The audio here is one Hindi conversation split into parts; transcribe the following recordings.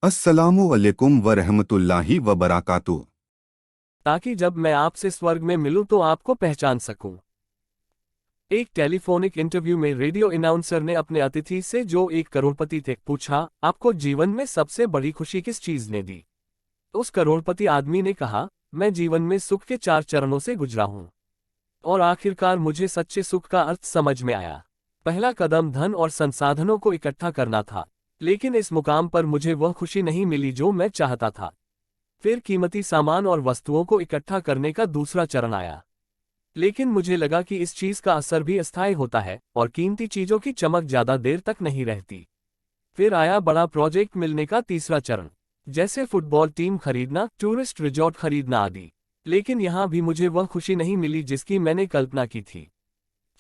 अस्सलामु अलैकुम व रहमतुल्लाहि व बरकातुहू। ताकि जब मैं आपसे स्वर्ग में मिलूं तो आपको पहचान सकूं। एक टेलीफोनिक इंटरव्यू में रेडियो अनाउंसर ने अपने अतिथि से, जो एक करोड़पति थे, पूछा, आपको जीवन में सबसे बड़ी खुशी किस चीज ने दी? उस करोड़पति आदमी ने कहा, मैं जीवन में सुख के 4 चरणों से गुजरा हूं और आखिरकार मुझे सच्चे सुख का अर्थ समझ में आया। पहला कदम धन और संसाधनों को इकट्ठा करना था, लेकिन इस मुकाम पर मुझे वह खुशी नहीं मिली जो मैं चाहता था। फिर कीमती सामान और वस्तुओं को इकट्ठा करने का दूसरा चरण आया, लेकिन मुझे लगा कि इस चीज का असर भी अस्थायी होता है और कीमती चीजों की चमक ज्यादा देर तक नहीं रहती। फिर आया बड़ा प्रोजेक्ट मिलने का तीसरा चरण, जैसे फुटबॉल टीम खरीदना, टूरिस्ट रिजॉर्ट खरीदना आदि। लेकिन यहां भी मुझे वह खुशी नहीं मिली जिसकी मैंने कल्पना की थी।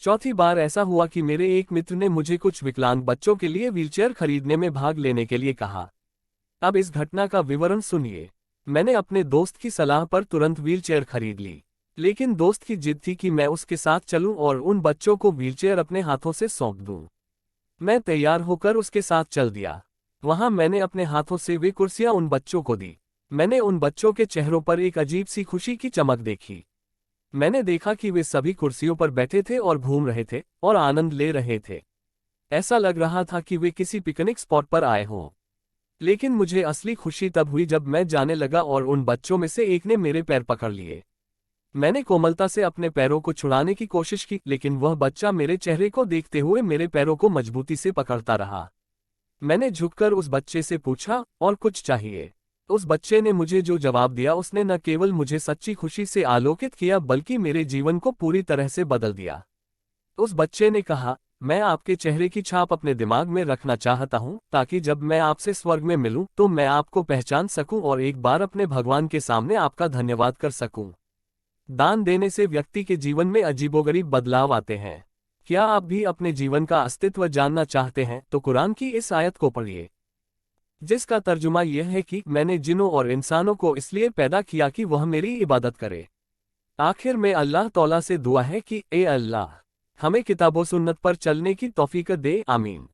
चौथी बार ऐसा हुआ कि मेरे एक मित्र ने मुझे कुछ विकलांग बच्चों के लिए व्हीलचेयर खरीदने में भाग लेने के लिए कहा। अब इस घटना का विवरण सुनिए। मैंने अपने दोस्त की सलाह पर तुरंत व्हीलचेयर खरीद ली, लेकिन दोस्त की जिद थी कि मैं उसके साथ चलूं और उन बच्चों को व्हीलचेयर अपने हाथों से सौंप दूं। मैं तैयार होकर उसके साथ चल दिया। वहां मैंने अपने हाथों से वे कुर्सियां उन बच्चों को दी। मैंने उन बच्चों के चेहरों पर एक अजीब सी खुशी की चमक देखी। मैंने देखा कि वे सभी कुर्सियों पर बैठे थे और घूम रहे थे और आनंद ले रहे थे। ऐसा लग रहा था कि वे किसी पिकनिक स्पॉट पर आए हों। लेकिन मुझे असली खुशी तब हुई जब मैं जाने लगा और उन बच्चों में से एक ने मेरे पैर पकड़ लिए। मैंने कोमलता से अपने पैरों को छुड़ाने की कोशिश की, लेकिन वह बच्चा मेरे चेहरे को देखते हुए मेरे पैरों को मजबूती से पकड़ता रहा। मैंने झुककर उस बच्चे से पूछा, और कुछ चाहिए? उस बच्चे ने मुझे जो जवाब दिया उसने न केवल मुझे सच्ची खुशी से आलोकित किया बल्कि मेरे जीवन को पूरी तरह से बदल दिया। उस बच्चे ने कहा, मैं आपके चेहरे की छाप अपने दिमाग में रखना चाहता हूं, ताकि जब मैं आपसे स्वर्ग में मिलूं तो मैं आपको पहचान सकूं और एक बार अपने भगवान के सामने आपका धन्यवाद कर सकूं। दान देने से व्यक्ति के जीवन में अजीबोगरीब बदलाव आते हैं। क्या आप भी अपने जीवन का अस्तित्व जानना चाहते हैं तो कुरान की इस आयत को पढ़िए, जिसका तर्जुमा यह है कि मैंने जिन्नों और इंसानों को इसलिए पैदा किया कि वह मेरी इबादत करे। आखिर में अल्लाह तौला से दुआ है कि ए अल्लाह, हमें किताबो सुन्नत पर चलने की तौफीक दे, आमीन।